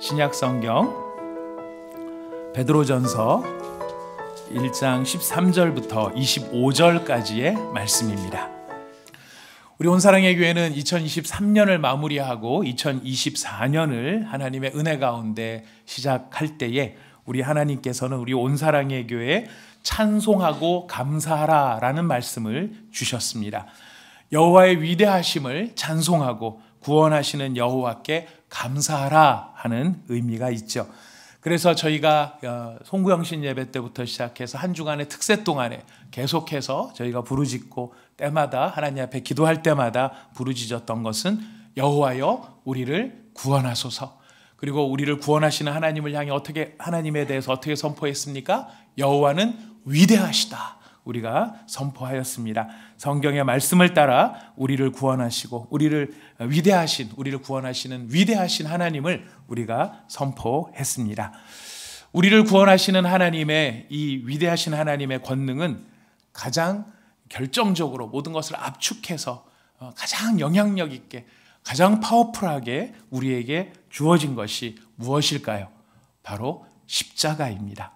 신약성경 베드로전서 1장 13절부터 25절까지의 말씀입니다. 우리 온사랑의 교회는 2023년을 마무리하고 2024년을 하나님의 은혜 가운데 시작할 때에 우리 하나님께서는 우리 온사랑의 교회에 찬송하고 감사하라 라는 말씀을 주셨습니다. 여호와의 위대하심을 찬송하고 구원하시는 여호와께 감사하라 하는 의미가 있죠. 그래서 저희가 송구영신 예배 때부터 시작해서 한 주간의 특세 동안에 계속해서 저희가 부르짖고 때마다 하나님 앞에 기도할 때마다 부르짖었던 것은 여호와여 우리를 구원하소서. 그리고 우리를 구원하시는 하나님을 향해 하나님에 대해서 어떻게 선포했습니까? 여호와는 위대하시다. 우리가 선포하였습니다. 성경의 말씀을 따라 우리를 구원하시고 우리를 구원하시는 위대하신 하나님을 우리가 선포했습니다. 우리를 구원하시는 하나님의 이 위대하신 하나님의 권능은 가장 결정적으로 모든 것을 압축해서 가장 영향력 있게 가장 파워풀하게 우리에게 주어진 것이 무엇일까요? 바로 십자가입니다.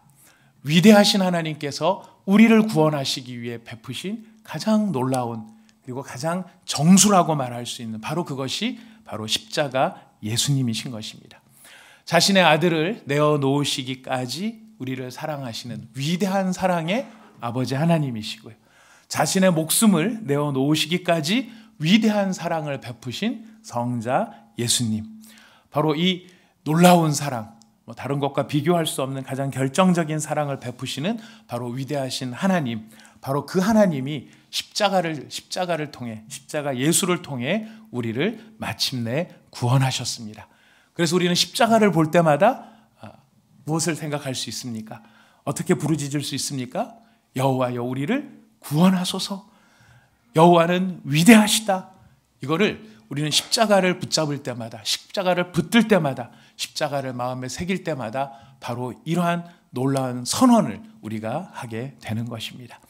위대하신 하나님께서 우리를 구원하시기 위해 베푸신 가장 놀라운 그리고 가장 정수라고 말할 수 있는 그것이 바로 십자가 예수님이신 것입니다. 자신의 아들을 내어놓으시기까지 우리를 사랑하시는 위대한 사랑의 아버지 하나님이시고요. 자신의 목숨을 내어놓으시기까지 위대한 사랑을 베푸신 성자 예수님. 바로 이 놀라운 사랑, 다른 것과 비교할 수 없는 가장 결정적인 사랑을 베푸시는 바로 위대하신 하나님, 바로 그 하나님이 십자가 예수를 통해 우리를 마침내 구원하셨습니다. 그래서 우리는 십자가를 볼 때마다 무엇을 생각할 수 있습니까? 어떻게 부르짖을 수 있습니까? 여호와여 우리를 구원하소서. 여호와는 위대하시다. 이거를 우리는 십자가를 붙잡을 때마다, 십자가를 붙들 때마다, 십자가를 마음에 새길 때마다 바로 이러한 놀라운 선언을 우리가 하게 되는 것입니다.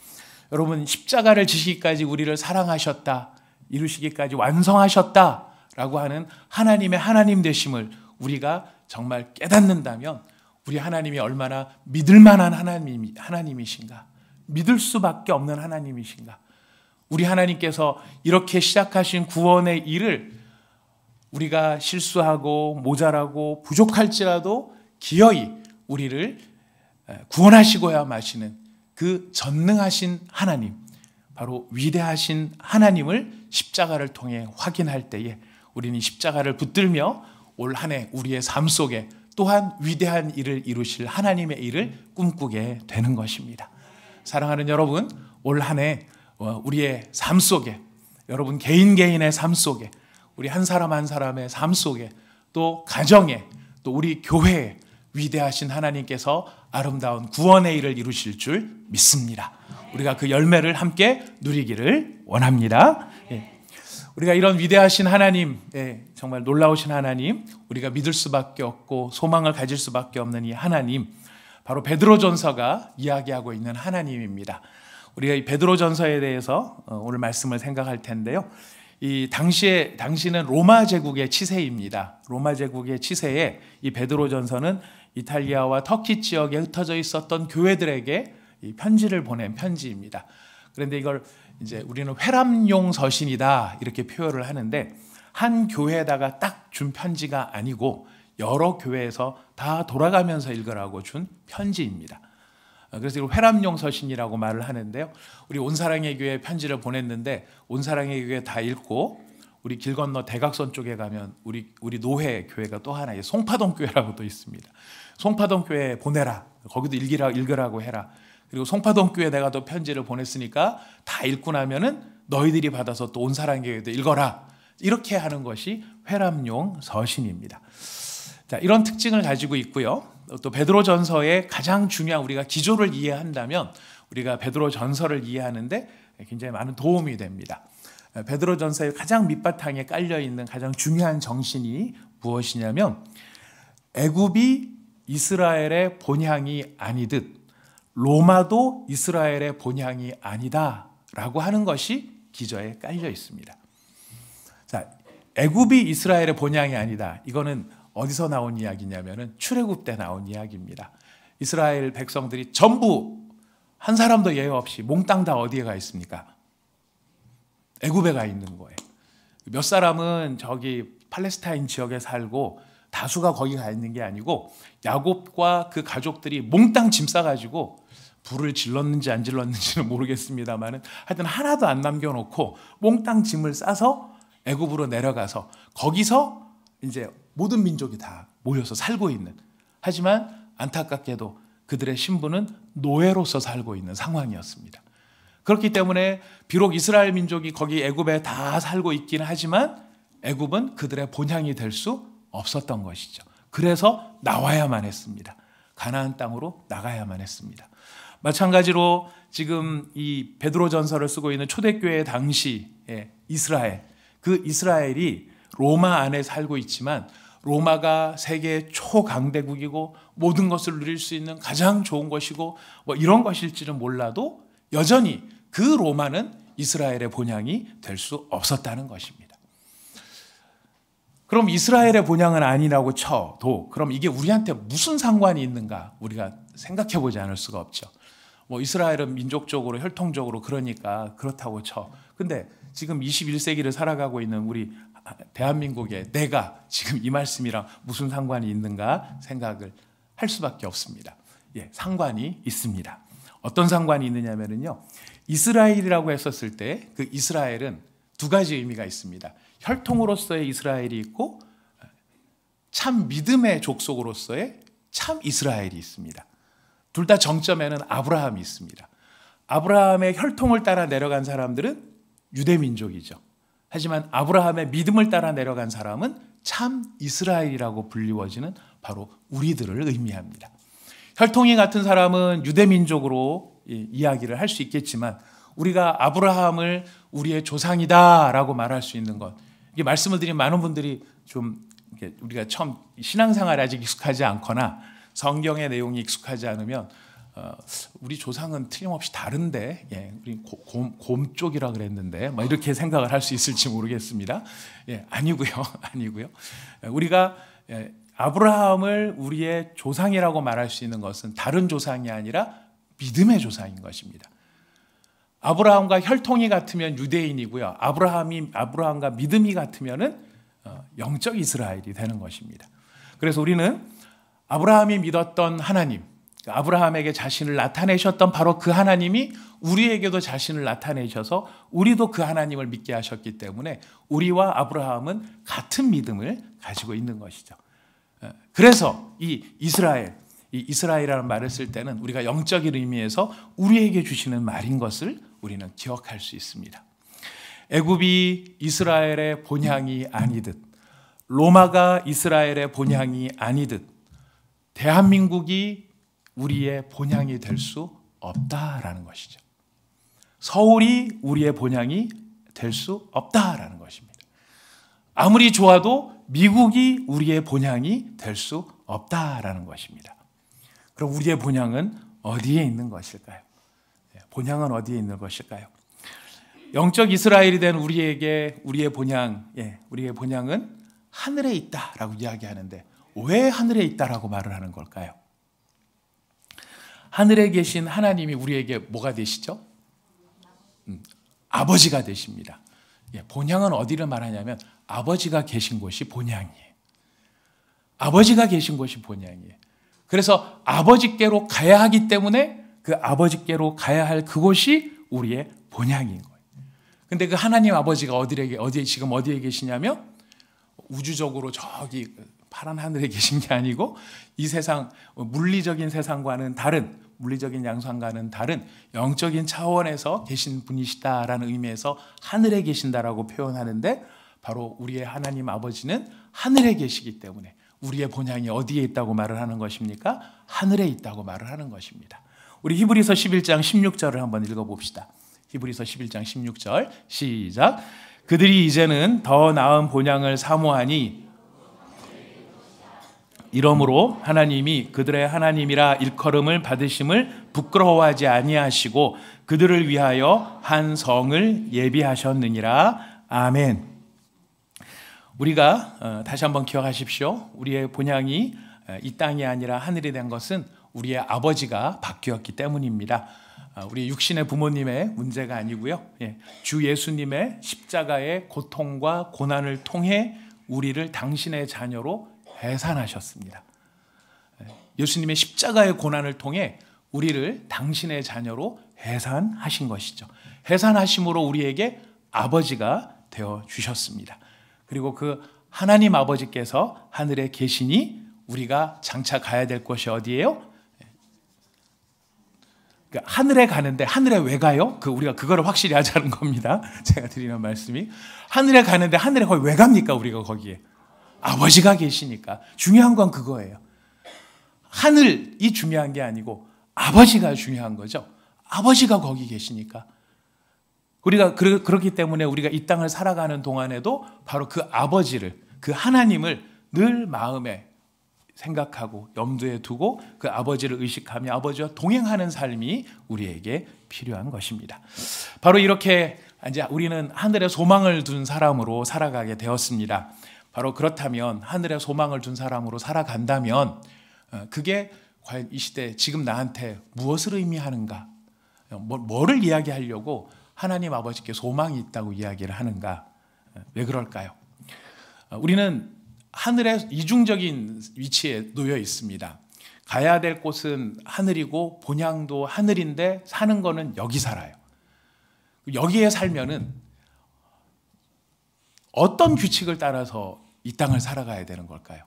여러분, 십자가를 지시기까지 우리를 사랑하셨다, 이루시기까지 완성하셨다라고 하는 하나님의 하나님 되심을 우리가 정말 깨닫는다면 우리 하나님이 얼마나 믿을 만한 하나님이신가, 믿을 수밖에 없는 하나님이신가. 우리 하나님께서 이렇게 시작하신 구원의 일을 우리가 실수하고 모자라고 부족할지라도 기어이 우리를 구원하시고야 마시는 그 전능하신 하나님, 바로 위대하신 하나님을 십자가를 통해 확인할 때에 우리는 십자가를 붙들며 올 한 해 우리의 삶 속에 또한 위대한 일을 이루실 하나님의 일을 꿈꾸게 되는 것입니다. 사랑하는 여러분, 올 한 해 우리의 삶 속에, 여러분 개인의 삶 속에, 우리 한 사람 한 사람의 삶 속에, 또 가정에, 또 우리 교회에 위대하신 하나님께서 아름다운 구원의 일을 이루실 줄 믿습니다. 우리가 그 열매를 함께 누리기를 원합니다. 우리가 이런 위대하신 하나님, 정말 놀라우신 하나님, 우리가 믿을 수밖에 없고 소망을 가질 수밖에 없는 이 하나님, 바로 베드로전서가 이야기하고 있는 하나님입니다. 우리가 이 베드로전서에 대해서 오늘 말씀을 생각할 텐데요. 이 당시는 로마 제국의 치세입니다. 로마 제국의 치세에 이 베드로전서는 이탈리아와 터키 지역에 흩어져 있었던 교회들에게 이 편지를 보낸 편지입니다. 그런데 이걸 이제 우리는 회람용 서신이다 이렇게 표현을 하는데, 한 교회에다가 딱 준 편지가 아니고 여러 교회에서 다 돌아가면서 읽으라고 준 편지입니다. 그래서 이걸 회람용 서신이라고 말을 하는데요. 우리 온사랑의 교회에 편지를 보냈는데 온사랑의 교회 다 읽고 우리 길 건너 대각선 쪽에 가면 우리 노회 교회가 또 하나, 송파동 교회라고 또 있습니다. 송파동 교회에 보내라. 거기도 읽으라고 해라. 그리고 송파동 교회에 내가 또 편지를 보냈으니까 다 읽고 나면은 너희들이 받아서 또 온사랑의 교회도 읽어라. 이렇게 하는 것이 회람용 서신입니다. 자, 이런 특징을 가지고 있고요. 또 베드로전서의 가장 중요한, 우리가 기조를 이해한다면 우리가 베드로전서를 이해하는데 굉장히 많은 도움이 됩니다. 베드로전서의 가장 밑바탕에 깔려 있는 가장 중요한 정신이 무엇이냐면, 애굽이 이스라엘의 본향이 아니듯 로마도 이스라엘의 본향이 아니다라고 하는 것이 기저에 깔려 있습니다. 자, 애굽이 이스라엘의 본향이 아니다. 이거는 어디서 나온 이야기냐면은 출애굽 때 나온 이야기입니다. 이스라엘 백성들이 전부 한 사람도 예외 없이 몽땅 다 어디에 가 있습니까? 애굽에 가 있는 거예요. 몇 사람은 저기 팔레스타인 지역에 살고 다수가 거기 가 있는 게 아니고 야곱과 그 가족들이 몽땅 짐 싸가지고 불을 질렀는지 안 질렀는지는 모르겠습니다만 하여튼 하나도 안 남겨놓고 몽땅 짐을 싸서 애굽으로 내려가서 거기서 이제 모든 민족이 다 모여서 살고 있는, 하지만 안타깝게도 그들의 신분은 노예로서 살고 있는 상황이었습니다. 그렇기 때문에 비록 이스라엘 민족이 거기 애굽에 다 살고 있긴 하지만 애굽은 그들의 본향이 될 수 없었던 것이죠. 그래서 나와야만 했습니다. 가나안 땅으로 나가야만 했습니다. 마찬가지로 지금 이 베드로전서를 쓰고 있는 초대교회 당시의 이스라엘, 그 이스라엘이 로마 안에 살고 있지만 로마가 세계 초강대국이고 모든 것을 누릴 수 있는 가장 좋은 것이고 뭐 이런 것일지는 몰라도 여전히 그 로마는 이스라엘의 본향이 될 수 없었다는 것입니다. 그럼 이스라엘의 본향은 아니라고 쳐도 그럼 이게 우리한테 무슨 상관이 있는가 우리가 생각해 보지 않을 수가 없죠. 뭐 이스라엘은 민족적으로 혈통적으로 그러니까 그렇다고 쳐. 근데 지금 21세기를 살아가고 있는 우리 대한민국에 내가 지금 이 말씀이랑 무슨 상관이 있는가 생각을 할 수밖에 없습니다. 예, 상관이 있습니다. 어떤 상관이 있느냐면요, 이스라엘이라고 했었을 때 그 이스라엘은 두 가지 의미가 있습니다. 혈통으로서의 이스라엘이 있고 참 믿음의 족속으로서의 참 이스라엘이 있습니다. 둘 다 정점에는 아브라함이 있습니다. 아브라함의 혈통을 따라 내려간 사람들은 유대민족이죠. 하지만 아브라함의 믿음을 따라 내려간 사람은 참 이스라엘이라고 불리워지는 바로 우리들을 의미합니다. 혈통이 같은 사람은 유대민족으로 이야기를 할 수 있겠지만 우리가 아브라함을 우리의 조상이다라고 말할 수 있는 것, 이게 말씀을 드린 많은 분들이 좀 우리가 처음 신앙생활에 아직 익숙하지 않거나 성경의 내용이 익숙하지 않으면 우리 조상은 틀림없이 다른데, 예, 우리 곰 쪽이라 그랬는데 뭐 이렇게 생각을 할 수 있을지 모르겠습니다. 예, 아니고요. 우리가 아브라함을 우리의 조상이라고 말할 수 있는 것은 다른 조상이 아니라 믿음의 조상인 것입니다. 아브라함과 혈통이 같으면 유대인이고요. 아브라함과 믿음이 같으면은 영적 이스라엘이 되는 것입니다. 그래서 우리는 아브라함이 믿었던 하나님, 아브라함에게 자신을 나타내셨던 바로 그 하나님이 우리에게도 자신을 나타내셔서 우리도 그 하나님을 믿게 하셨기 때문에 우리와 아브라함은 같은 믿음을 가지고 있는 것이죠. 그래서 이 이스라엘이라는 말을 쓸 때는 우리가 영적인 의미에서 우리에게 주시는 말인 것을 우리는 기억할 수 있습니다. 애굽이 이스라엘의 본향이 아니듯, 로마가 이스라엘의 본향이 아니듯, 대한민국이 우리의 본향이 될 수 없다라는 것이죠. 서울이 우리의 본향이 될 수 없다라는 것입니다. 아무리 좋아도 미국이 우리의 본향이 될 수 없다라는 것입니다. 그럼 우리의 본향은 어디에 있는 것일까요? 본향은 어디에 있는 것일까요? 영적 이스라엘이 된 우리에게 우리의 본향은 하늘에 있다라고 이야기하는데 왜 하늘에 있다라고 말을 하는 걸까요? 하늘에 계신 하나님이 우리에게 뭐가 되시죠? 아버지가 되십니다. 본향은 어디를 말하냐면 아버지가 계신 곳이 본향이에요. 아버지가 계신 곳이 본향이에요. 그래서 아버지께로 가야 하기 때문에 그 아버지께로 가야 할 그곳이 우리의 본향인 거예요. 근데 그 하나님 아버지가 지금 어디에 계시냐면 우주적으로 저기 파란 하늘에 계신 게 아니고 이 세상, 물리적인 세상과는 다른, 물리적인 양상과는 다른 영적인 차원에서 계신 분이시다라는 의미에서 하늘에 계신다라고 표현하는데, 바로 우리의 하나님 아버지는 하늘에 계시기 때문에 우리의 본향이 어디에 있다고 말을 하는 것입니까? 하늘에 있다고 말을 하는 것입니다. 우리 히브리서 11장 16절을 한번 읽어봅시다. 히브리서 11장 16절 시작. 그들이 이제는 더 나은 본향을 사모하니 이러므로 하나님이 그들의 하나님이라 일컬음을 받으심을 부끄러워하지 아니하시고 그들을 위하여 한 성을 예비하셨느니라. 아멘. 우리가 다시 한번 기억하십시오. 우리의 본향이 이 땅이 아니라 하늘이 된 것은 우리의 아버지가 바뀌었기 때문입니다. 우리 육신의 부모님의 문제가 아니고요. 주 예수님의 십자가의 고통과 고난을 통해 우리를 당신의 자녀로 해산하셨습니다. 예수님의 십자가의 고난을 통해 우리를 당신의 자녀로 해산하신 것이죠. 해산하심으로 우리에게 아버지가 되어 주셨습니다. 그리고 그 하나님 아버지께서 하늘에 계시니 우리가 장차 가야 될 곳이 어디예요? 하늘에 가는데 하늘에 왜 가요? 우리가 그거를 확실히 하자는 겁니다. 제가 드리는 말씀이 하늘에 가는데 하늘에 거기 왜 갑니까? 우리가 거기에 아버지가 계시니까. 중요한 건 그거예요. 하늘이 중요한 게 아니고 아버지가 중요한 거죠. 아버지가 거기 계시니까. 우리가 그렇기 때문에 우리가 이 땅을 살아가는 동안에도 바로 그 아버지를, 그 하나님을 늘 마음에 생각하고 염두에 두고 그 아버지를 의식하며 아버지와 동행하는 삶이 우리에게 필요한 것입니다. 바로 이렇게 이제 우리는 하늘에 소망을 둔 사람으로 살아가게 되었습니다. 바로 그렇다면 하늘에 소망을 둔 사람으로 살아간다면 그게 과연 이 시대 지금 나한테 무엇을 의미하는가? 뭐를 이야기하려고 하나님 아버지께 소망이 있다고 이야기를 하는가? 왜 그럴까요? 우리는 하늘의 이중적인 위치에 놓여 있습니다. 가야 될 곳은 하늘이고 본향도 하늘인데 사는 거는 여기 살아요. 여기에 살면은 어떤 규칙을 따라서 이 땅을 살아가야 되는 걸까요?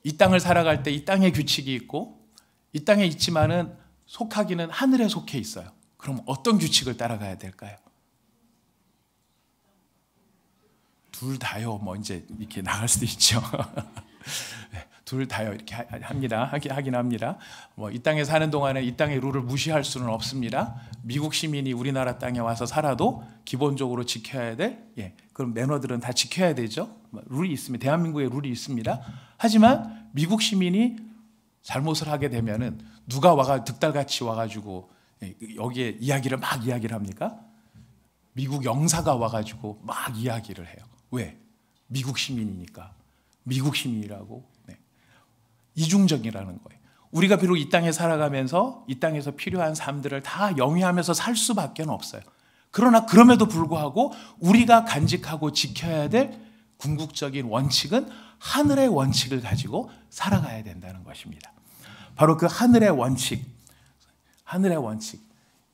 이 땅을 살아갈 때 이 땅의 규칙이 있고 이 땅에 있지만은 속하기는 하늘에 속해 있어요. 그럼 어떤 규칙을 따라가야 될까요? 둘 다요. 이제 이렇게 나갈 수도 있죠. 네, 둘 다요. 이렇게 합니다. 하긴 합니다. 이 땅에 사는 동안에 이 땅의 룰을 무시할 수는 없습니다. 미국 시민이 우리나라 땅에 와서 살아도 기본적으로 지켜야 될, 그럼 매너들은 다 지켜야 되죠. 룰이 있습니다. 대한민국에 룰이 있습니다. 하지만 미국 시민이 잘못을 하게 되면은 누가 득달같이 와가지고 여기에 이야기를 합니까? 미국 영사가 와가지고 막 이야기를 해요. 왜? 미국 시민이니까. 미국 시민이라고. 이중적이라는 거예요. 우리가 비록 이 땅에 살아가면서 이 땅에서 필요한 삶들을 다 영위하면서 살 수밖에 없어요. 그러나 그럼에도 불구하고 우리가 간직하고 지켜야 될 궁극적인 원칙은 하늘의 원칙을 가지고 살아가야 된다는 것입니다. 바로 그 하늘의 원칙,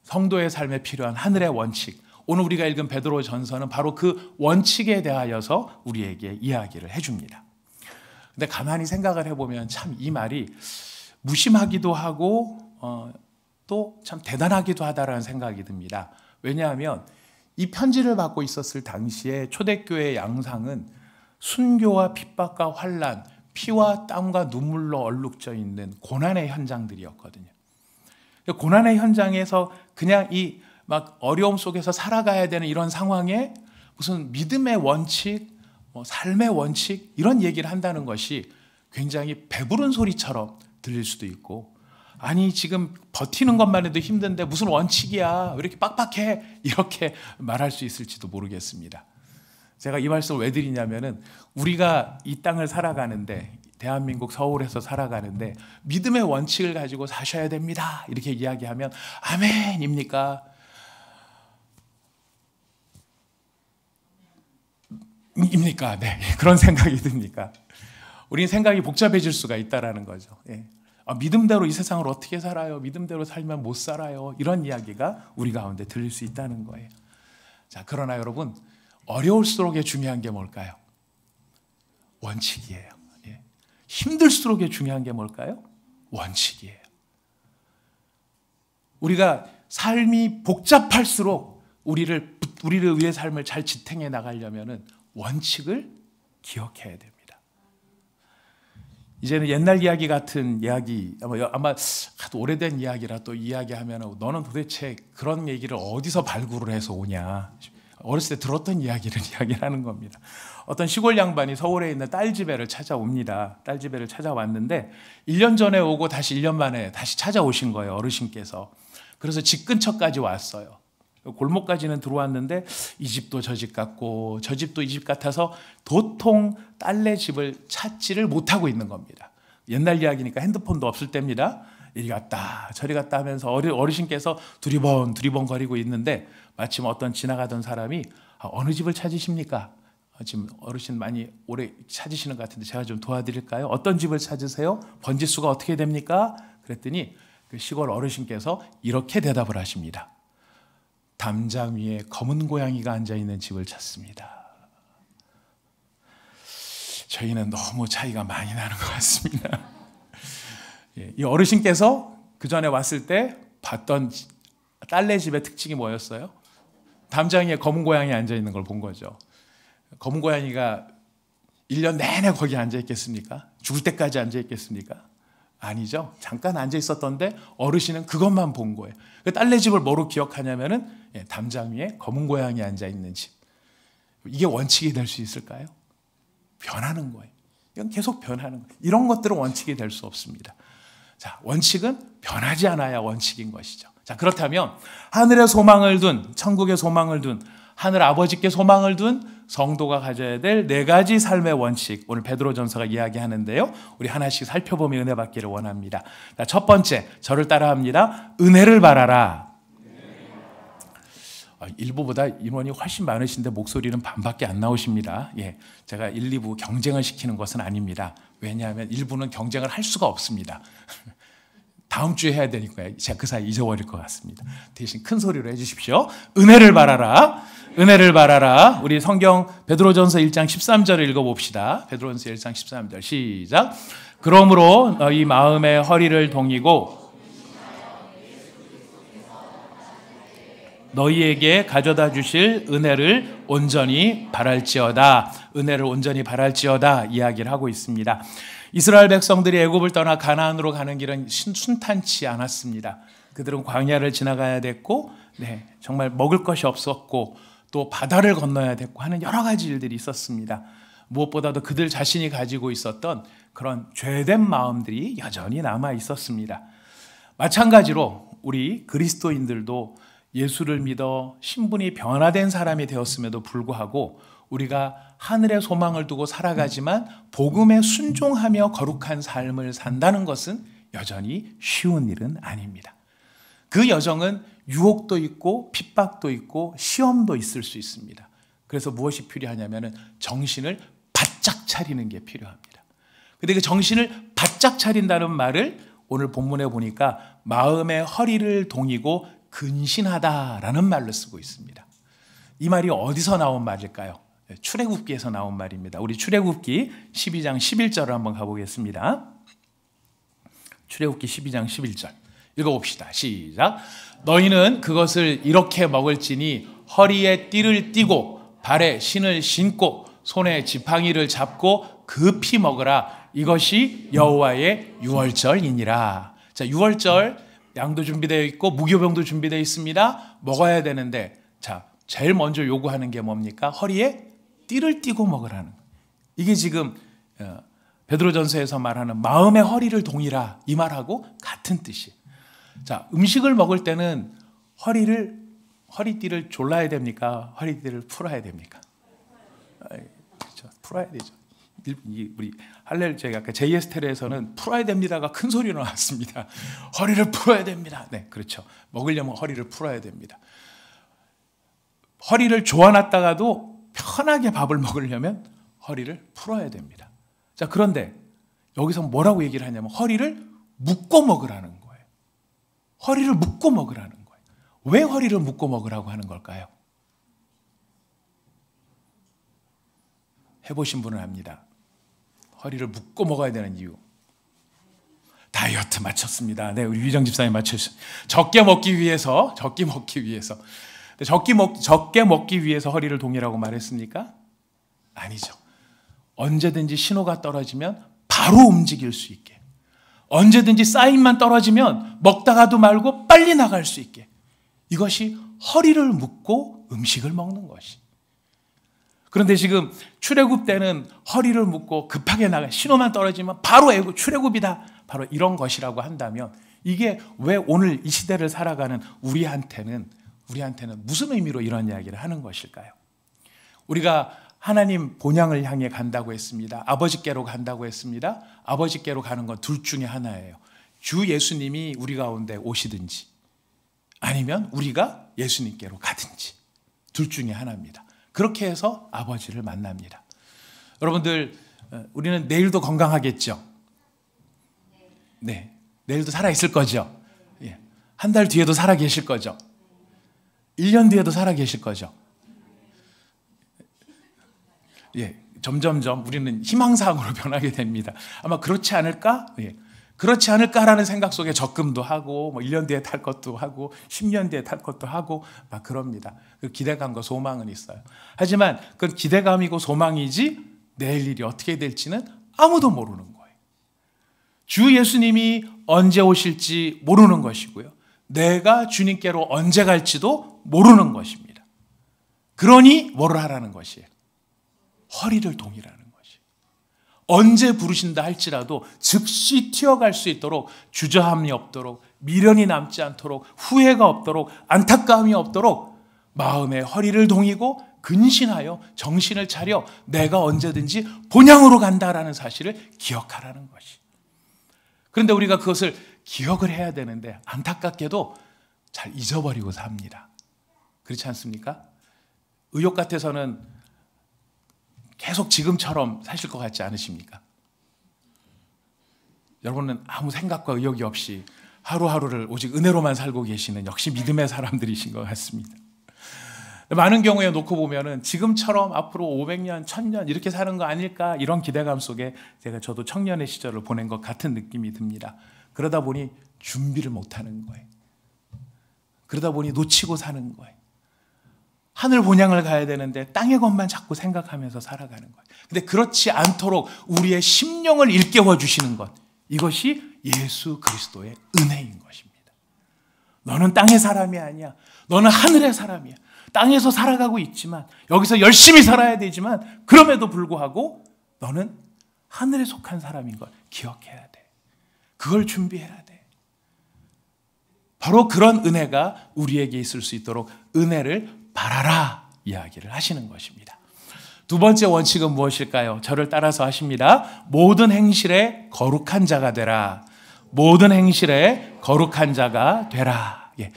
성도의 삶에 필요한 하늘의 원칙, 오늘 우리가 읽은 베드로 전서는 바로 그 원칙에 대하여서 우리에게 이야기를 해줍니다. 근데 가만히 생각을 해보면 참 이 말이 무심하기도 하고 또 참 대단하기도 하다라는 생각이 듭니다. 왜냐하면 이 편지를 받고 있었을 당시에 초대교회의 양상은 순교와 핍박과 환난, 피와 땀과 눈물로 얼룩져 있는 고난의 현장들이었거든요. 고난의 현장에서 그냥 이 막 어려움 속에서 살아가야 되는 이런 상황에 무슨 믿음의 원칙, 삶의 원칙 이런 얘기를 한다는 것이 굉장히 배부른 소리처럼 들릴 수도 있고, 아니 지금 버티는 것만 해도 힘든데 무슨 원칙이야, 왜 이렇게 빡빡해, 이렇게 말할 수 있을지도 모르겠습니다. 제가 이 말씀을 왜 드리냐면은 우리가 이 땅을 살아가는데, 대한민국 서울에서 살아가는데 믿음의 원칙을 가지고 사셔야 됩니다 이렇게 이야기하면 아멘입니까? 입니까? 네, 그런 생각이 듭니까? 우리는 생각이 복잡해질 수가 있다라는 거죠. 믿음대로 이 세상을 어떻게 살아요? 믿음대로 살면 못 살아요. 이런 이야기가 우리 가운데 들릴 수 있다는 거예요. 자, 그러나 여러분, 어려울수록에 중요한 게 뭘까요? 원칙이에요. 힘들수록에 중요한 게 뭘까요? 원칙이에요. 우리가 삶이 복잡할수록 우리를 위해 삶을 잘 지탱해 나가려면은 원칙을 기억해야 됩니다. 이제는 옛날 이야기 같은 이야기, 아마 하도 오래된 이야기라 또 이야기하면 너는 도대체 그런 얘기를 어디서 발굴을 해서 오냐, 어렸을 때 들었던 이야기를 이야기하는 겁니다. 어떤 시골 양반이 서울에 있는 딸집애를 찾아옵니다. 딸집애를 찾아왔는데 1년 전에 오고 다시 1년 만에 다시 찾아오신 거예요, 어르신께서. 그래서 집 근처까지 왔어요. 골목까지는 들어왔는데 이 집도 저 집 같고 저 집도 이 집 같아서 도통 딸네 집을 찾지를 못하고 있는 겁니다. 옛날 이야기니까 핸드폰도 없을 때입니다. 이리 갔다 저리 갔다 하면서 어르신께서 두리번 거리고 있는데 마침 어떤 지나가던 사람이 어느 집을 찾으십니까? 지금 어르신 많이 오래 찾으시는 것 같은데 제가 좀 도와드릴까요? 어떤 집을 찾으세요? 번지수가 어떻게 됩니까? 그랬더니 그 시골 어르신께서 이렇게 대답을 하십니다. 담장 위에 검은 고양이가 앉아있는 집을 찾습니다. 저희는 너무 차이가 많이 나는 것 같습니다. 이 어르신께서 그 전에 왔을 때 봤던 딸네 집의 특징이 뭐였어요? 담장 위에 검은 고양이 앉아있는 걸 본 거죠. 검은 고양이가 1년 내내 거기 앉아있겠습니까? 죽을 때까지 앉아있겠습니까? 아니죠. 잠깐 앉아있었던데 어르신은 그것만 본 거예요. 딸네 집을 뭐로 기억하냐면은 담장 위에 검은 고양이 앉아있는 집. 이게 원칙이 될 수 있을까요? 변하는 거예요. 이건 계속 변하는 거예요. 이런 것들은 원칙이 될 수 없습니다. 자, 원칙은 변하지 않아야 원칙인 것이죠. 자, 그렇다면 하늘의 소망을 둔, 천국의 소망을 둔, 하늘 아버지께 소망을 둔 성도가 가져야 될 4가지 삶의 원칙, 오늘 베드로전서가 이야기하는데요. 우리 하나씩 살펴보며 은혜 받기를 원합니다. 자, 첫 번째, 저를 따라합니다. 은혜를 바라라. 일부보다 인원이 훨씬 많으신데 목소리는 반밖에 안 나오십니다. 제가 1, 2부 경쟁을 시키는 것은 아닙니다. 왜냐하면 1부는 경쟁을 할 수가 없습니다. 다음 주에 해야 되니까요. 제가 그 사이 잊어버릴 것 같습니다. 대신 큰 소리로 해주십시오. 은혜를 바라라. 은혜를 바라라. 우리 성경 베드로전서 1장 13절을 읽어봅시다. 베드로전서 1장 13절 시작. 그러므로 너희 마음의 허리를 동이고 너희에게 가져다 주실 은혜를 온전히 바랄지어다. 은혜를 온전히 바랄지어다 이야기를 하고 있습니다. 이스라엘 백성들이 애굽을 떠나 가나안으로 가는 길은 순탄치 않았습니다. 그들은 광야를 지나가야 됐고 정말 먹을 것이 없었고 또 바다를 건너야 됐고 하는 여러 가지 일들이 있었습니다. 무엇보다도 그들 자신이 가지고 있었던 그런 죄된 마음들이 여전히 남아 있었습니다. 마찬가지로 우리 그리스도인들도 예수를 믿어 신분이 변화된 사람이 되었음에도 불구하고 우리가 하늘의 소망을 두고 살아가지만 복음에 순종하며 거룩한 삶을 산다는 것은 여전히 쉬운 일은 아닙니다. 그 여정은 유혹도 있고 핍박도 있고 시험도 있을 수 있습니다. 그래서 무엇이 필요하냐면 정신을 바짝 차리는 게 필요합니다. 그런데 그 정신을 바짝 차린다는 말을 오늘 본문에 보니까 마음의 허리를 동이고 근신하다라는 말로 쓰고 있습니다. 이 말이 어디서 나온 말일까요? 출애굽기에서 나온 말입니다. 우리 출애굽기 12장 11절을 한번 가보겠습니다. 출애굽기 12장 11절 읽어봅시다. 시작. 너희는 그것을 이렇게 먹을지니 허리에 띠를 띠고 발에 신을 신고 손에 지팡이를 잡고 급히 먹으라. 이것이 여호와의 유월절이니라. 자, 유월절 양도 준비되어 있고 무교병도 준비되어 있습니다. 먹어야 되는데 자, 제일 먼저 요구하는 게 뭡니까? 허리에 띠를 띠고 먹으라는. 이게 지금 베드로전서에서 말하는 마음의 허리를 동이라 이 말하고 같은 뜻이에요. 자, 음식을 먹을 때는 허리띠를 졸라야 됩니까? 허리띠를 풀어야 됩니까? 그렇죠. 풀어야 되죠. 우리 제가 아까 JS텔에서는 풀어야 됩니다가 큰 소리로 나왔습니다. 허리를 풀어야 됩니다. 네, 그렇죠. 먹으려면 허리를 풀어야 됩니다. 허리를 조아놨다가도 편하게 밥을 먹으려면 허리를 풀어야 됩니다. 자, 그런데 여기서 뭐라고 얘기를 하냐면 허리를 묶고 먹으라는 거예요. 허리를 묶고 먹으라는 거예요. 왜 허리를 묶고 먹으라고 하는 걸까요? 해보신 분은 압니다. 허리를 묶고 먹어야 되는 이유. 다이어트 맞췄습니다. 네, 우리 위정 집사님 맞췄어요. 적게 먹기 위해서. 적게 먹기 위해서 허리를 동이라고 말했습니까? 아니죠. 언제든지 신호가 떨어지면 바로 움직일 수 있게. 언제든지 사인만 떨어지면 먹다가도 말고 빨리 나갈 수 있게. 이것이 허리를 묶고 음식을 먹는 것이. 그런데 지금 출애굽 때는 허리를 묶고 급하게 나가 신호만 떨어지면 바로 출애굽이다. 바로 이런 것이라고 한다면 이게 왜 오늘 이 시대를 살아가는 우리한테는 우리한테는 무슨 의미로 이런 이야기를 하는 것일까요? 우리가 하나님 본향을 향해 간다고 했습니다. 아버지께로 간다고 했습니다. 아버지께로 가는 건 둘 중에 하나예요. 주 예수님이 우리 가운데 오시든지 아니면 우리가 예수님께로 가든지 둘 중에 하나입니다. 그렇게 해서 아버지를 만납니다. 여러분들, 우리는 내일도 건강하겠죠? 네, 내일도 살아있을 거죠? 예. 한 달 뒤에도 살아계실 거죠? 1년 뒤에도 살아계실 거죠? 예, 점점점 우리는 희망사항으로 변하게 됩니다. 아마 그렇지 않을까? 예. 그렇지 않을까라는 생각 속에 적금도 하고 1년 뒤에 탈 것도 하고 10년 뒤에 탈 것도 하고 막 그럽니다. 그 기대감과 소망은 있어요. 하지만 그건 기대감이고 소망이지 내일 일이 어떻게 될지는 아무도 모르는 거예요. 주 예수님이 언제 오실지 모르는 것이고요. 내가 주님께로 언제 갈지도 모르는 것입니다. 그러니 뭐를 하라는 것이에요? 허리를 동이라는 것이에요. 언제 부르신다 할지라도 즉시 튀어갈 수 있도록 주저함이 없도록 미련이 남지 않도록 후회가 없도록 안타까움이 없도록 마음의 허리를 동이고 근신하여 정신을 차려 내가 언제든지 본향으로 간다라는 사실을 기억하라는 것이. 그런데 우리가 그것을 기억을 해야 되는데 안타깝게도 잘 잊어버리고 삽니다. 그렇지 않습니까? 의욕 같아서는 계속 지금처럼 사실 것 같지 않으십니까? 여러분은 아무 생각과 의욕이 없이 하루하루를 오직 은혜로만 살고 계시는 역시 믿음의 사람들이신 것 같습니다. 많은 경우에 놓고 보면은 지금처럼 앞으로 500년, 1000년 이렇게 사는 거 아닐까 이런 기대감 속에 저도 청년의 시절을 보낸 것 같은 느낌이 듭니다. 그러다 보니 준비를 못하는 거예요. 그러다 보니 놓치고 사는 거예요. 하늘 본향을 가야 되는데 땅의 것만 자꾸 생각하면서 살아가는 거예요. 근데 그렇지 않도록 우리의 심령을 일깨워 주시는 것, 이것이 예수 그리스도의 은혜인 것입니다. 너는 땅의 사람이 아니야. 너는 하늘의 사람이야. 땅에서 살아가고 있지만 여기서 열심히 살아야 되지만 그럼에도 불구하고 너는 하늘에 속한 사람인 걸 기억해야 돼. 그걸 준비해야 돼. 바로 그런 은혜가 우리에게 있을 수 있도록 은혜를 바라라 이야기를 하시는 것입니다. 두 번째 원칙은 무엇일까요? 저를 따라서 하십니다. 모든 행실에 거룩한 자가 되라. 모든 행실에 거룩한 자가 되라. 예.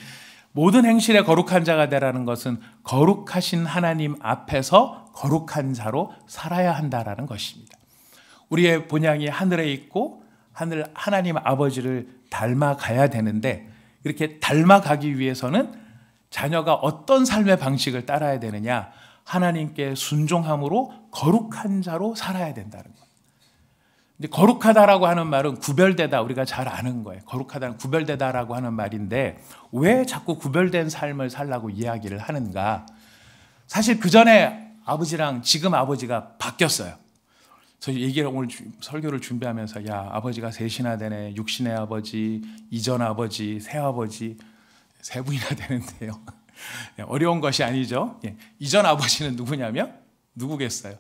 모든 행실에 거룩한 자가 되라는 것은 거룩하신 하나님 앞에서 거룩한 자로 살아야 한다라는 것입니다. 우리의 본향이 하늘에 있고 하나님 아버지를 닮아가야 되는데 이렇게 닮아가기 위해서는 자녀가 어떤 삶의 방식을 따라야 되느냐? 하나님께 순종함으로 거룩한 자로 살아야 된다는 거예요. 근데 거룩하다라고 하는 말은 구별되다, 우리가 잘 아는 거예요. 거룩하다는 구별되다라고 하는 말인데 왜 자꾸 구별된 삶을 살라고 이야기를 하는가? 사실 그 전에 아버지랑 지금 아버지가 바뀌었어요. 저 얘기를 오늘 설교를 준비하면서 아버지가 셋이나 되네. 육신의 아버지, 이전 아버지, 새 아버지 세 분이나 되는데요. 어려운 것이 아니죠. 이전 아버지는 누구냐면 누구겠어요?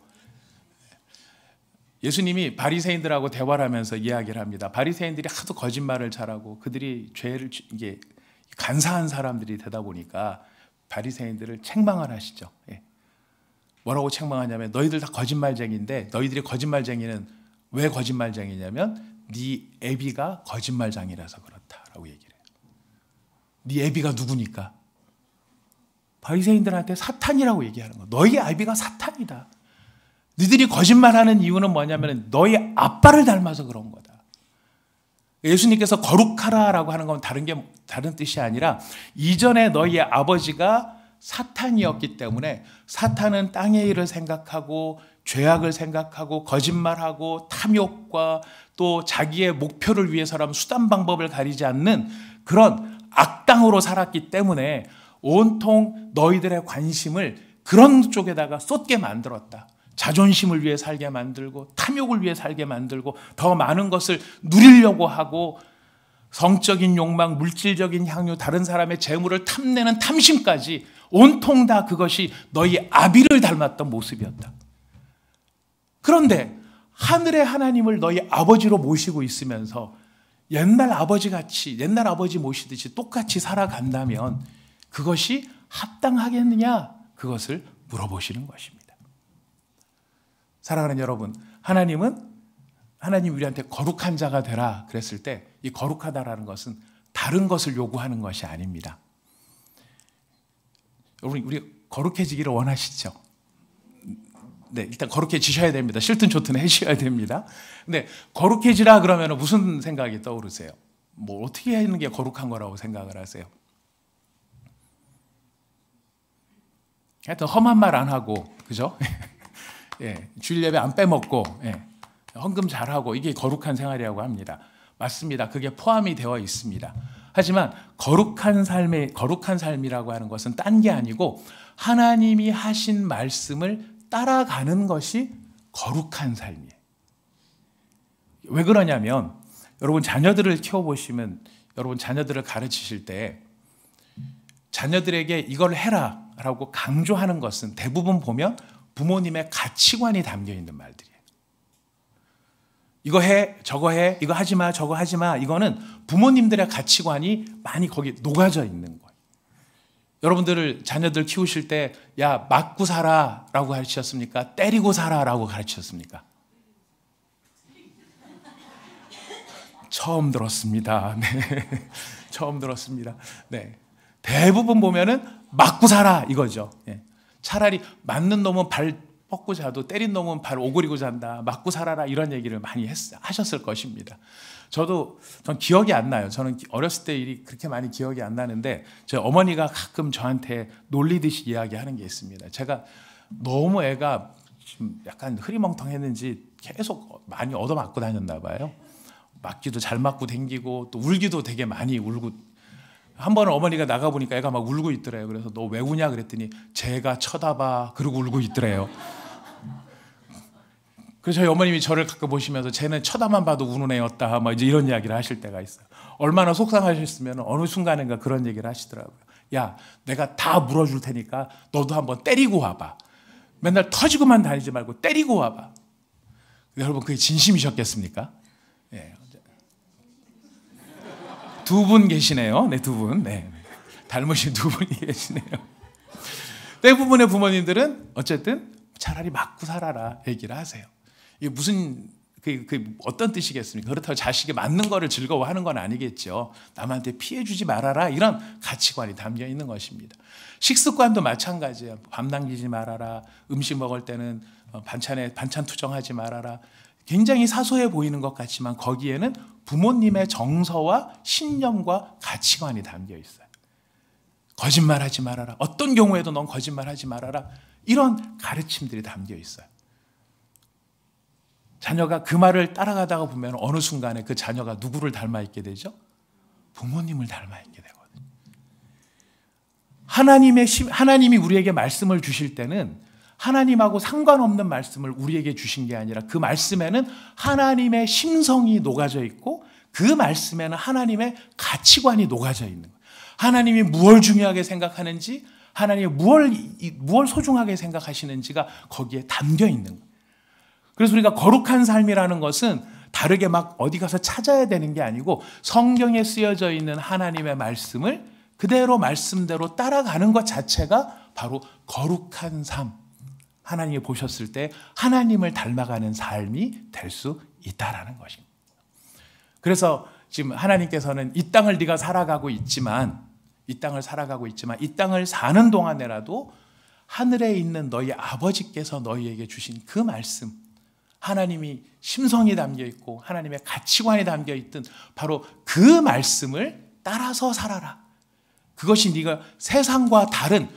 예수님이 바리새인들하고 대화를 하면서 이야기를 합니다. 바리새인들이 하도 거짓말을 잘하고 그들이 죄를 이게 간사한 사람들이 되다 보니까 바리새인들을 책망을 하시죠. 뭐라고 책망하냐면 너희들 다 거짓말쟁이인데 너희들이 거짓말쟁이는 왜 거짓말쟁이냐면 네 애비가 거짓말장이라서 그렇다라고 얘기를 해요. 네 애비가 누구니까? 바리새인들한테 사탄이라고 얘기하는 거야. 너희 애비가 사탄이다. 너희들이 거짓말하는 이유는 뭐냐면 너희 아빠를 닮아서 그런 거다. 예수님께서 거룩하라라고 하는 건 다른 뜻이 아니라 이전에 너희의 아버지가 사탄이었기 때문에 사탄은 땅의 일을 생각하고 죄악을 생각하고 거짓말하고 탐욕과 또 자기의 목표를 위해서라면 수단 방법을 가리지 않는 그런 악당으로 살았기 때문에 온통 너희들의 관심을 그런 쪽에다가 쏟게 만들었다. 자존심을 위해 살게 만들고 탐욕을 위해 살게 만들고 더 많은 것을 누리려고 하고 성적인 욕망, 물질적인 향유, 다른 사람의 재물을 탐내는 탐심까지 온통 다 그것이 너희 아비를 닮았던 모습이었다. 그런데 하늘의 하나님을 너희 아버지로 모시고 있으면서 옛날 아버지 모시듯이 똑같이 살아간다면 그것이 합당하겠느냐? 그것을 물어보시는 것입니다. 사랑하는 여러분, 하나님이 우리한테 거룩한 자가 되라 그랬을 때 이 거룩하다라는 것은 다른 것을 요구하는 것이 아닙니다. 여러분, 우리 거룩해지기를 원하시죠? 네, 일단 거룩해지셔야 됩니다. 싫든 좋든 해주셔야 됩니다. 근데 거룩해지라 그러면 무슨 생각이 떠오르세요? 뭐 어떻게 하는 게 거룩한 거라고 생각을 하세요? 하여튼 험한 말 안 하고, 그죠? 예, 주일 예배 안 빼먹고, 예, 헌금 잘하고, 이게 거룩한 생활이라고 합니다. 맞습니다. 그게 포함이 되어 있습니다. 하지만 거룩한 삶이라고 하는 것은 딴 게 아니고 하나님이 하신 말씀을 따라가는 것이 거룩한 삶이에요. 왜 그러냐면 여러분 자녀들을 키워보시면 여러분 자녀들을 가르치실 때 자녀들에게 이걸 해라 라고 강조하는 것은 대부분 보면 부모님의 가치관이 담겨 있는 말들이에요. 이거 해, 저거 해, 이거 하지 마, 저거 하지 마. 이거는 부모님들의 가치관이 많이 거기 녹아져 있는 거예요. 여러분들을 자녀들 키우실 때 야, 맞고 살아 라고 가르치셨습니까? 때리고 살아 라고 가르치셨습니까? 처음 들었습니다. 네. 처음 들었습니다. 네. 대부분 보면은 맞고 살아 이거죠. 예. 차라리 맞는 놈은 발 뻗고 자도 때린 놈은 발 오그리고 잔다. 맞고 살아라 이런 얘기를 많이 하셨을 것입니다. 전 기억이 안 나요. 저는 어렸을 때 일이 그렇게 많이 기억이 안 나는데 제 어머니가 가끔 저한테 놀리듯이 이야기하는 게 있습니다. 제가 너무 애가 좀 약간 흐리멍텅했는지 계속 많이 얻어맞고 다녔나 봐요. 맞기도 잘 맞고 댕기고 또 울기도 되게 많이 울고 한 번은 어머니가 나가보니까 애가 막 울고 있더래요. 그래서 너 왜 우냐 그랬더니 제가 쳐다봐 그러고 울고 있더래요. 그래서 저희 어머님이 저를 가끔 보시면서 쟤는 쳐다만 봐도 우는 애였다 막 이제 이런 이야기를 하실 때가 있어요. 얼마나 속상하셨으면 어느 순간인가 그런 얘기를 하시더라고요. 야, 내가 다 물어줄 테니까 너도 한번 때리고 와봐. 맨날 터지고만 다니지 말고 때리고 와봐. 여러분 그게 진심이셨겠습니까? 예. 두 분 계시네요. 네, 두 분. 네. 닮으신 두 분이 계시네요. 대부분의 부모님들은 어쨌든 차라리 맞고 살아라 얘기를 하세요. 이게 무슨 어떤 뜻이겠습니까? 그렇다고 자식이 맞는 거를 즐거워하는 건 아니겠죠. 남한테 피해 주지 말아라 이런 가치관이 담겨 있는 것입니다. 식습관도 마찬가지예요. 밤 남기지 말아라. 음식 먹을 때는 반찬 투정하지 말아라. 굉장히 사소해 보이는 것 같지만 거기에는 부모님의 정서와 신념과 가치관이 담겨 있어요. 거짓말하지 말아라. 어떤 경우에도 넌 거짓말하지 말아라. 이런 가르침들이 담겨 있어요. 자녀가 그 말을 따라가다가 보면 어느 순간에 그 자녀가 누구를 닮아 있게 되죠? 부모님을 닮아 있게 되거든요. 하나님이 우리에게 말씀을 주실 때는 하나님하고 상관없는 말씀을 우리에게 주신 게 아니라 그 말씀에는 하나님의 심성이 녹아져 있고 그 말씀에는 하나님의 가치관이 녹아져 있는 거예요. 하나님이 무엇을 중요하게 생각하는지 하나님이 무엇을 소중하게 생각하시는지가 거기에 담겨 있는 거예요. 그래서 우리가 거룩한 삶이라는 것은 다르게 막 어디 가서 찾아야 되는 게 아니고 성경에 쓰여져 있는 하나님의 말씀을 그대로 말씀대로 따라가는 것 자체가 바로 거룩한 삶. 하나님이 보셨을 때 하나님을 닮아가는 삶이 될 수 있다라는 것입니다. 그래서 지금 하나님께서는 이 땅을 네가 살아가고 있지만 이 땅을 사는 동안에라도 하늘에 있는 너희 아버지께서 너희에게 주신 그 말씀, 하나님이 심성이 담겨 있고 하나님의 가치관이 담겨 있던 바로 그 말씀을 따라서 살아라. 그것이 네가 세상과 다른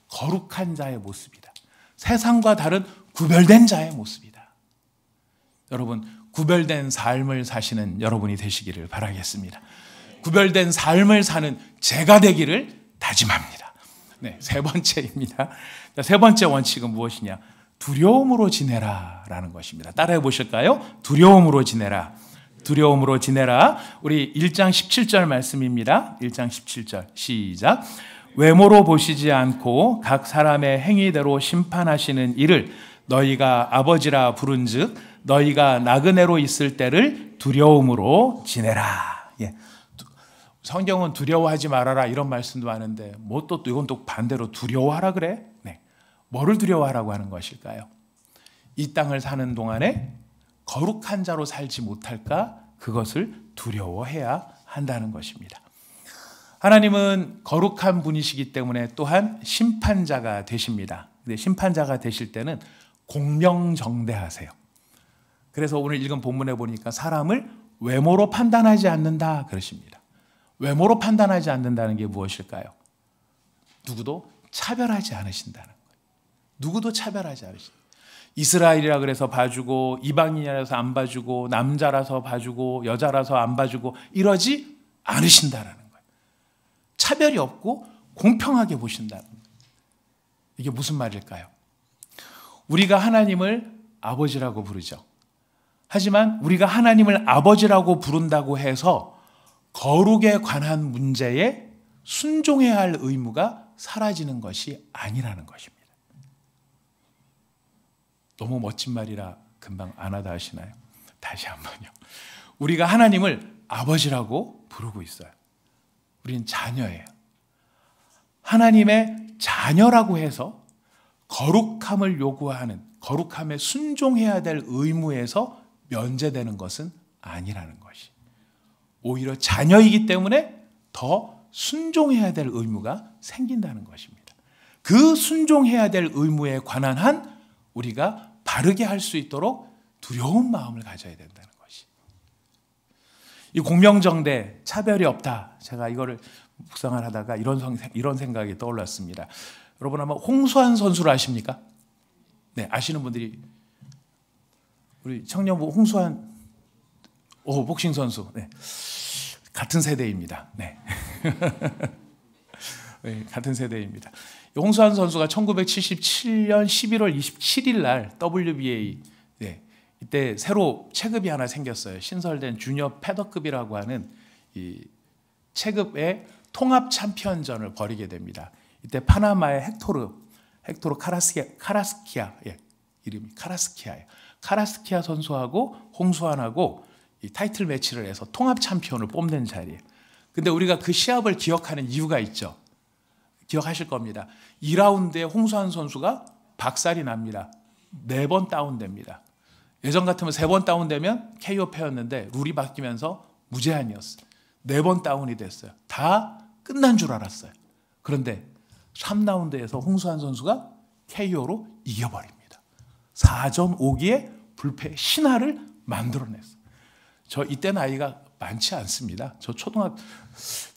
거룩한 자의 모습이다. 세상과 다른 구별된 자의 모습이다. 여러분, 구별된 삶을 사시는 여러분이 되시기를 바라겠습니다. 구별된 삶을 사는 제가 되기를 다짐합니다. 네, 세 번째입니다. 세 번째 원칙은 무엇이냐? 두려움으로 지내라 라는 것입니다. 따라해 보실까요? 두려움으로 지내라. 두려움으로 지내라. 우리 1장 17절 말씀입니다. 1장 17절 시작. 외모로 보시지 않고 각 사람의 행위대로 심판하시는 이를 너희가 아버지라 부른즉 너희가 나그네로 있을 때를 두려움으로 지내라. 예. 성경은 두려워하지 말아라 이런 말씀도 많은데 뭐 또 이건 또 반대로 두려워하라 그래? 네. 뭐를 두려워하라고 하는 것일까요? 이 땅을 사는 동안에 거룩한 자로 살지 못할까? 그것을 두려워해야 한다는 것입니다. 하나님은 거룩한 분이시기 때문에 또한 심판자가 되십니다. 근데 심판자가 되실 때는 공명정대하세요. 그래서 오늘 읽은 본문에 보니까 사람을 외모로 판단하지 않는다 그러십니다. 외모로 판단하지 않는다는 게 무엇일까요? 누구도 차별하지 않으신다는 거예요. 누구도 차별하지 않으신다. 이스라엘이라 그래서 봐주고 이방인이라서 안 봐주고 남자라서 봐주고 여자라서 안 봐주고 이러지 않으신다는 거예요. 차별이 없고 공평하게 보신다는 거예요. 이게 무슨 말일까요? 우리가 하나님을 아버지라고 부르죠. 하지만 우리가 하나님을 아버지라고 부른다고 해서 거룩에 관한 문제에 순종해야 할 의무가 사라지는 것이 아니라는 것입니다. 너무 멋진 말이라 금방 안 하다 하시나요? 다시 한번요. 우리가 하나님을 아버지라고 부르고 있어요. 우리는 자녀예요. 하나님의 자녀라고 해서 거룩함을 요구하는, 거룩함에 순종해야 될 의무에서 면제되는 것은 아니라는 것이. 오히려 자녀이기 때문에 더 순종해야 될 의무가 생긴다는 것입니다. 그 순종해야 될 의무에 관한 한 우리가 바르게 할 수 있도록 두려운 마음을 가져야 된다는 것이. 이 공명정대, 차별이 없다. 제가 이거를 묵상을 하다가 이런 생각이 떠올랐습니다. 여러분 아마 홍수환 선수를 아십니까? 네, 아시는 분들이 우리 청년부 홍수환 복싱 선수. 네. 같은 세대입니다. 네. 네, 같은 세대입니다. 홍수환 선수가 1977년 11월 27일 날 WBA 이때 새로 체급이 하나 생겼어요. 신설된 주니어 패더급이라고 하는 이 체급의 통합 챔피언전을 벌이게 됩니다. 이때 파나마의 헥토르 카라스키아 이름이 카라스키아예요. 카라스키아 선수하고 홍수환하고 이 타이틀 매치를 해서 통합 챔피언을 뽑는 자리예요. 근데 우리가 그 시합을 기억하는 이유가 있죠. 기억하실 겁니다. 2라운드에 홍수환 선수가 박살이 납니다. 4번 다운됩니다. 예전 같으면 3번 다운되면 KO 패였는데 룰이 바뀌면서 무제한이었어요. 4번 다운이 됐어요. 다 끝난 줄 알았어요. 그런데 3라운드에서 홍수환 선수가 KO로 이겨버립니다. 4전 5기의 불패 신화를 만들어냈어요. 저 이때 나이가 많지 않습니다. 저 초등학교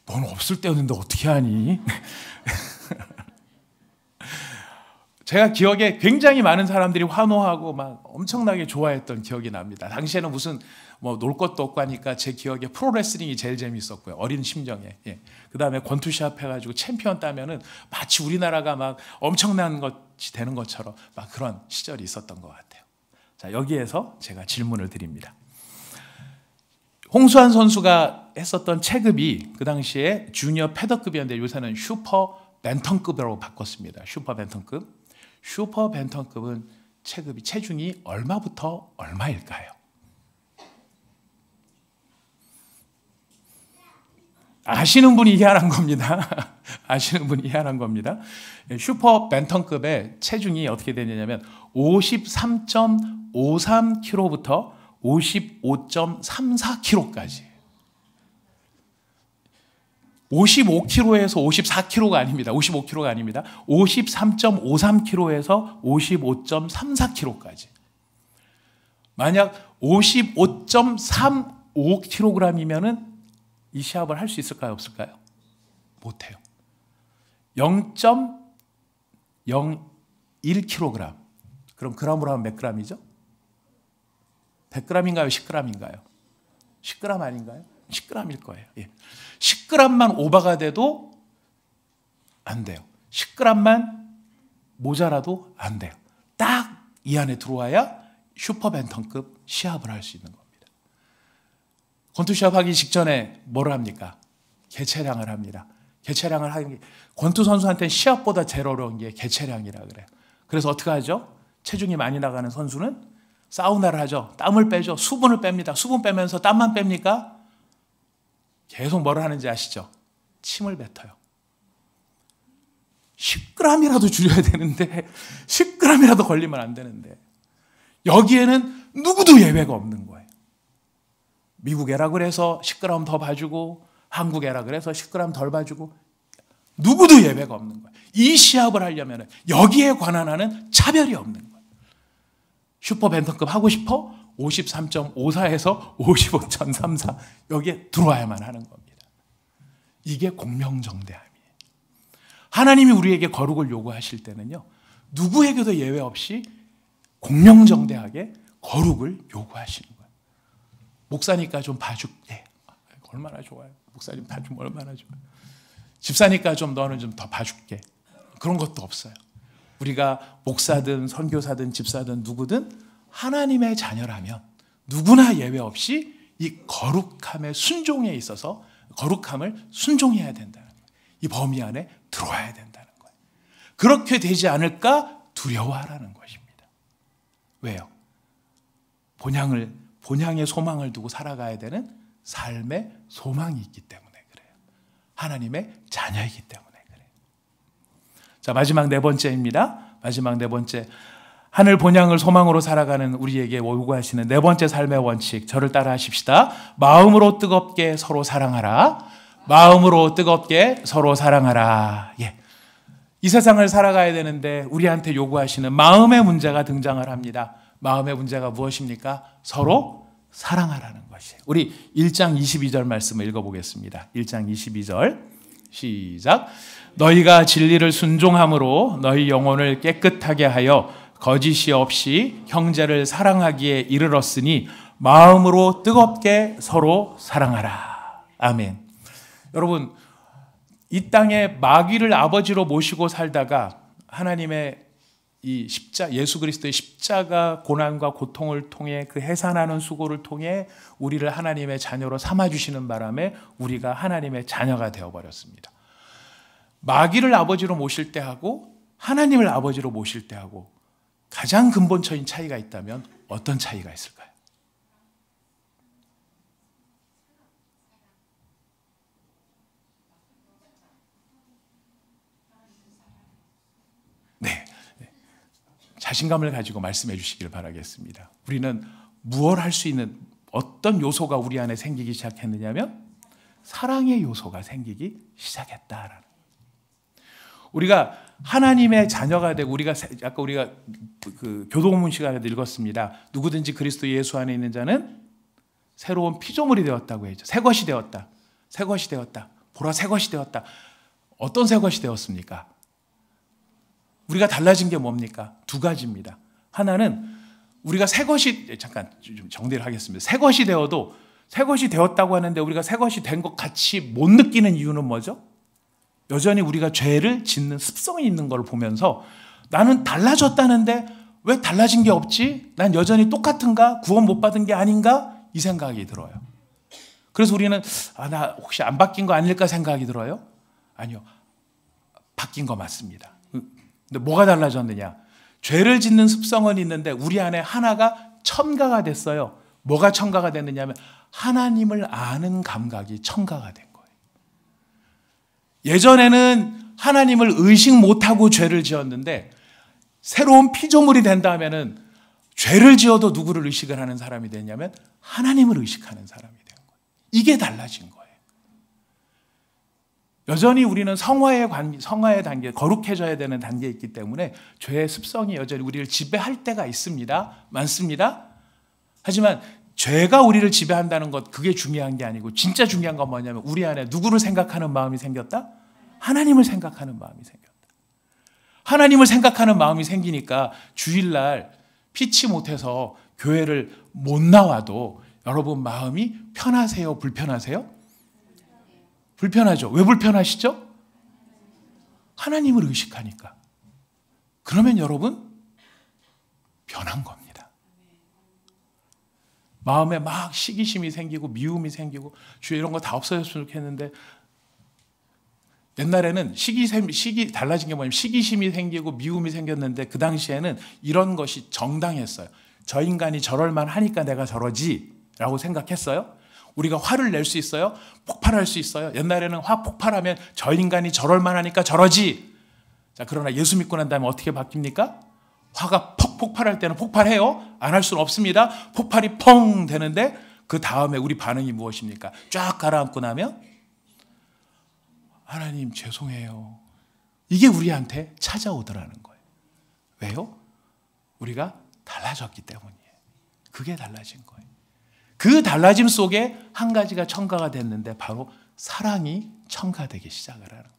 넌 없을 때였는데 어떻게 하니? 제가 기억에 굉장히 많은 사람들이 환호하고 막 엄청나게 좋아했던 기억이 납니다. 당시에는 무슨 뭐 놀 것도 없고 하니까 제 기억에 프로레슬링이 제일 재밌었고요. 어린 심정에. 그 다음에 권투시합 해가지고 챔피언 따면은 마치 우리나라가 막 엄청난 것이 되는 것처럼 막 그런 시절이 있었던 것 같아요. 자, 여기에서 제가 질문을 드립니다. 홍수환 선수가 했었던 체급이 그 당시에 주니어 패더급이었는데 요새는 슈퍼 벤턴급으로 바꿨습니다. 슈퍼 벤턴급. 슈퍼 벤턴급은 체중이 얼마부터 얼마일까요? 아시는 분이 희한한 겁니다. 아시는 분이 희한한 겁니다. 슈퍼 벤턴급의 체중이 어떻게 되냐면 53.53kg부터 55.34kg까지. 55kg에서 54kg가 아닙니다. 55kg가 아닙니다. 53.53kg에서 55.34kg까지. 만약 55.35kg이면은 이 시합을 할 수 있을까요? 없을까요? 못해요. 0.01kg. 그럼 그램으로 하면 몇 g이죠? 100g인가요? 10g인가요? 10g 아닌가요? 10g일 거예요. 10g만 오버가 돼도 안 돼요. 10g만 모자라도 안 돼요. 딱 이 안에 들어와야 슈퍼 벤턴급 시합을 할 수 있는 겁니다. 권투 시합 하기 직전에 뭐를 합니까? 개체량을 합니다. 개체량을 하는 게 권투 선수한테는 시합보다 제일 어려운 게 개체량이라 그래요. 그래서 어떻게 하죠? 체중이 많이 나가는 선수는 사우나를 하죠. 땀을 빼죠. 수분을 뺍니다. 수분 빼면서 땀만 뺍니까? 계속 뭘 하는지 아시죠? 침을 뱉어요. 10g이라도 줄여야 되는데 10g이라도 걸리면 안 되는데 여기에는 누구도 예외가 없는 거예요. 미국 애라 그래서 10g 더 봐주고 한국 애라 그래서 10g 덜 봐주고 누구도 예외가 없는 거예요. 이 시합을 하려면 여기에 관한 하는 차별이 없는 거예요. 슈퍼 벤턴급 하고 싶어? 53.54에서 55.34 여기에 들어와야만 하는 겁니다. 이게 공명정대함이에요. 하나님이 우리에게 거룩을 요구하실 때는요, 누구에게도 예외 없이 공명정대하게 거룩을 요구하시는 거예요. 목사니까 좀 봐줄게. 얼마나 좋아요. 목사님 봐주면 얼마나 좋아요. 집사니까 좀 너는 좀 더 봐줄게. 그런 것도 없어요. 우리가 목사든 선교사든 집사든 누구든 하나님의 자녀라면 누구나 예외 없이 이 거룩함의 순종에 있어서 거룩함을 순종해야 된다는 거예요. 이 범위 안에 들어와야 된다는 거예요. 그렇게 되지 않을까 두려워하라는 것입니다. 왜요? 본향의 소망을 두고 살아가야 되는 삶의 소망이 있기 때문에 그래요. 하나님의 자녀이기 때문에 그래요. 자, 마지막 네 번째입니다. 마지막 네 번째. 하늘 본향을 소망으로 살아가는 우리에게 요구하시는 네 번째 삶의 원칙. 저를 따라 하십시다. 마음으로 뜨겁게 서로 사랑하라. 마음으로 뜨겁게 서로 사랑하라. 예. 이 세상을 살아가야 되는데 우리한테 요구하시는 마음의 문제가 등장을 합니다. 마음의 문제가 무엇입니까? 서로 사랑하라는 것이에요. 우리 1장 22절 말씀을 읽어보겠습니다. 1장 22절 시작. 너희가 진리를 순종함으로 너희 영혼을 깨끗하게 하여 거짓이 없이 형제를 사랑하기에 이르렀으니 마음으로 뜨겁게 서로 사랑하라. 아멘. 여러분, 이 땅에 마귀를 아버지로 모시고 살다가 하나님의 이 예수 그리스도의 십자가 고난과 고통을 통해 그 해산하는 수고를 통해 우리를 하나님의 자녀로 삼아주시는 바람에 우리가 하나님의 자녀가 되어버렸습니다. 마귀를 아버지로 모실 때하고 하나님을 아버지로 모실 때하고 가장 근본적인 차이가 있다면 어떤 차이가 있을까요? 네. 자신감을 가지고 말씀해 주시기를 바라겠습니다. 우리는 무엇을 할 수 있는 어떤 요소가 우리 안에 생기기 시작했느냐면 사랑의 요소가 생기기 시작했다라는 거예요. 우리가 하나님의 자녀가 되고 아까 우리가 그 교도문 시간에 읽었습니다. 누구든지 그리스도 예수 안에 있는 자는 새로운 피조물이 되었다고 했죠. 새 것이 되었다. 새 것이 되었다. 보라 새 것이 되었다. 어떤 새 것이 되었습니까? 우리가 달라진 게 뭡니까? 두 가지입니다. 하나는 우리가 새 것이 잠깐 좀 정리를 하겠습니다. 새 것이 되어도 새 것이 되었다고 하는데 우리가 새 것이 된 것 같이 못 느끼는 이유는 뭐죠? 여전히 우리가 죄를 짓는 습성이 있는 걸 보면서 나는 달라졌다는데 왜 달라진 게 없지? 난 여전히 똑같은가? 구원 못 받은 게 아닌가? 이 생각이 들어요. 그래서 우리는 나 혹시 안 바뀐 거 아닐까 생각이 들어요? 아니요. 바뀐 거 맞습니다. 근데 뭐가 달라졌느냐? 죄를 짓는 습성은 있는데 우리 안에 하나가 첨가가 됐어요. 뭐가 첨가가 됐느냐면 하나님을 아는 감각이 첨가가 된 거예요. 예전에는 하나님을 의식 못하고 죄를 지었는데 새로운 피조물이 된다면은 죄를 지어도 누구를 의식을 하는 사람이 됐냐면 하나님을 의식하는 사람이 된 거예요. 이게 달라진 거예요. 여전히 우리는 성화의 단계, 거룩해져야 되는 단계에 있기 때문에 죄의 습성이 여전히 우리를 지배할 때가 있습니다. 많습니다. 하지만 죄가 우리를 지배한다는 것, 그게 중요한 게 아니고 진짜 중요한 건 뭐냐면 우리 안에 누구를 생각하는 마음이 생겼다? 하나님을 생각하는 마음이 생겼다. 하나님을 생각하는 마음이 생기니까 주일날 피치 못해서 교회를 못 나와도 여러분 마음이 편하세요? 불편하세요? 불편하죠. 왜 불편하시죠? 하나님을 의식하니까. 그러면 여러분 변한 겁니다. 마음에 막 시기심이 생기고 미움이 생기고 주여 이런 거 다 없어졌으면 좋겠는데 옛날에는 달라진 게 뭐냐면 시기심이 생기고 미움이 생겼는데 그 당시에는 이런 것이 정당했어요. 저 인간이 저럴만 하니까 내가 저러지 라고 생각했어요. 우리가 화를 낼 수 있어요? 폭발할 수 있어요? 옛날에는 화 폭발하면 저 인간이 저럴 만하니까 저러지. 자, 그러나 예수 믿고 난 다음에 어떻게 바뀝니까? 화가 퍽 폭발할 때는 폭발해요? 안 할 수는 없습니다. 폭발이 펑 되는데 그 다음에 우리 반응이 무엇입니까? 쫙 가라앉고 나면 하나님 죄송해요. 이게 우리한테 찾아오더라는 거예요. 왜요? 우리가 달라졌기 때문이에요. 그게 달라진 거예요. 그 달라짐 속에 한 가지가 첨가가 됐는데 바로 사랑이 첨가되기 시작을 하는 거예요.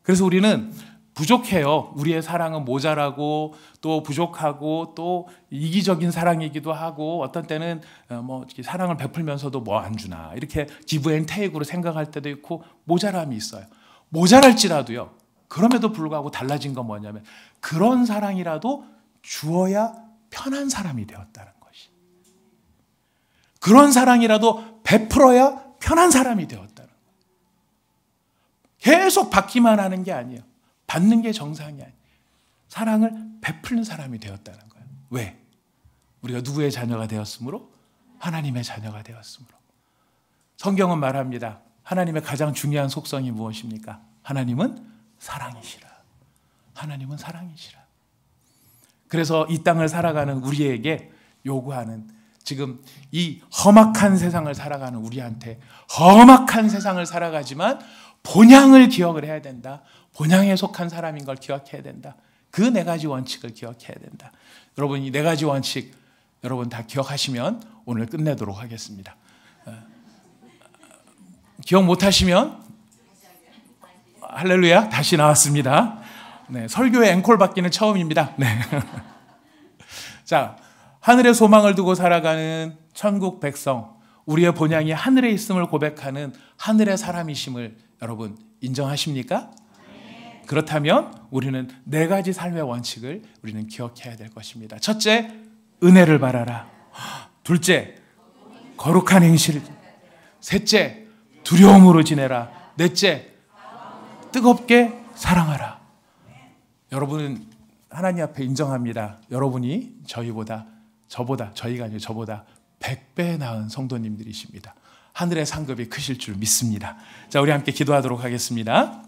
그래서 우리는 부족해요. 우리의 사랑은 모자라고 또 부족하고 또 이기적인 사랑이기도 하고 어떤 때는 뭐 사랑을 베풀면서도 뭐 안 주나 이렇게 기브 앤 테이크로 생각할 때도 있고 모자람이 있어요. 모자랄지라도요. 그럼에도 불구하고 달라진 건 뭐냐면 그런 사랑이라도 주어야 편한 사람이 되었다는 것이. 그런 사랑이라도 베풀어야 편한 사람이 되었다는 거예요. 계속 받기만 하는 게 아니에요. 받는 게 정상이 아니에요. 사랑을 베푸는 사람이 되었다는 거예요. 왜? 우리가 누구의 자녀가 되었으므로? 하나님의 자녀가 되었으므로. 성경은 말합니다. 하나님의 가장 중요한 속성이 무엇입니까? 하나님은 사랑이시라. 하나님은 사랑이시라. 그래서 이 땅을 살아가는 우리에게 요구하는 지금 이 험악한 세상을 살아가는 우리한테 험악한 세상을 살아가지만 본향을 기억을 해야 된다. 본향에 속한 사람인 걸 기억해야 된다. 그 네 가지 원칙을 기억해야 된다. 여러분 이 네 가지 원칙 여러분 다 기억하시면 오늘 끝내도록 하겠습니다. 기억 못하시면 할렐루야 다시 나왔습니다. 네, 설교의 앵콜 받기는 처음입니다. 네. 자, 하늘의 소망을 두고 살아가는 천국 백성, 우리의 본향이 하늘에 있음을 고백하는 하늘의 사람이심을 여러분 인정하십니까? 그렇다면 우리는 네 가지 삶의 원칙을 우리는 기억해야 될 것입니다. 첫째, 은혜를 바라라. 둘째, 거룩한 행실. 셋째, 두려움으로 지내라. 넷째, 뜨겁게 사랑하라. 여러분은 하나님 앞에 인정합니다. 여러분이 저희가 아니고 저보다 100배 나은 성도님들이십니다. 하늘의 상급이 크실 줄 믿습니다. 자, 우리 함께 기도하도록 하겠습니다.